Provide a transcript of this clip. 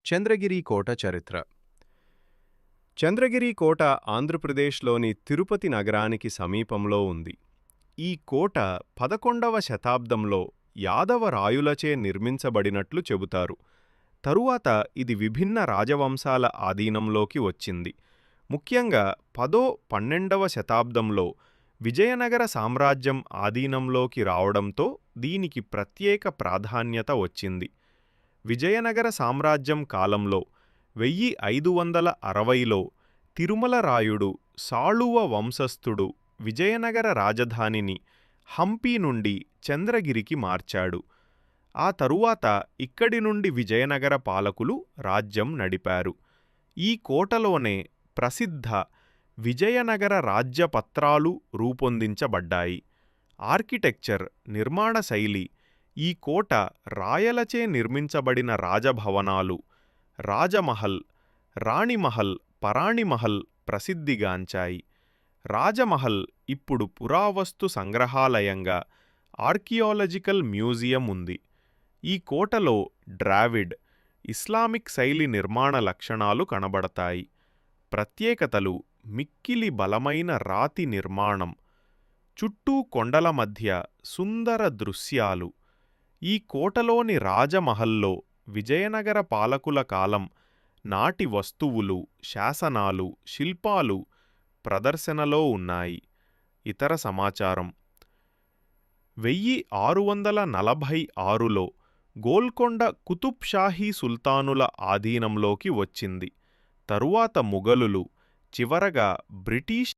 చంద్రగిరి కోట చరిత్ర. చంద్రగిరి కోట ఆంధ్రప్రదేశ్లోని తిరుపతి నగరానికి సమీపంలో ఉంది. ఈ కోట 11వ శతాబ్దంలో యాదవ రాయులచే నిర్మించబడినట్లు చెబుతారు. తరువాత ఇది విభిన్న రాజవంశాల ఆధీనంలోకి వచ్చింది. ముఖ్యంగా 10వ-12వ శతాబ్దంలో విజయనగర సామ్రాజ్యం ఆధీనంలోకి రావడంతో దీనికి ప్రత్యేక ప్రాధాన్యత వచ్చింది. విజయనగర సామ్రాజ్యం కాలంలో 1560లో తిరుమల రాయుడు సాళువ వంశస్థుడు విజయనగర రాజధానిని హంపి నుండి చంద్రగిరికి మార్చాడు. ఆ తరువాత ఇక్కడి నుండి విజయనగర పాలకులు రాజ్యం నడిపారు. ఈ కోటలోనే ప్రసిద్ధ విజయనగర రాజ్యపత్రాలు రూపొందించబడ్డాయి. ఆర్కిటెక్చర్, నిర్మాణ శైలి ఈ కోట రాయలచే నిర్మించబడిన రాజభవనాలు, రాజమహల్, రాణిమహల్, పరాణిమహల్ ప్రసిద్ధిగాంచాయి. రాజమహల్ ఇప్పుడు పురావస్తు సంగ్రహాలయంగా ఆర్కియాలజికల్ మ్యూజియం ఉంది. ఈ కోటలో డ్రావిడ్, ఇస్లామిక్ శైలి నిర్మాణ లక్షణాలు కనబడతాయి. ప్రత్యేకతలు: మిక్కిలి బలమైన రాతి నిర్మాణం, చుట్టూ కొండల మధ్య సుందర దృశ్యాలు. ఈ కోటలోని రాజమహల్లో విజయనగర పాలకుల కాలం నాటి వస్తువులు, శాసనాలు, శిల్పాలు ప్రదర్శనలో ఉన్నాయి. ఇతర సమాచారం: 1646లో గోల్కొండ కుతుబ్ షాహీ సుల్తానుల ఆధీనంలోకి వచ్చింది. తరువాత ముగలులు, చివరగా బ్రిటిష్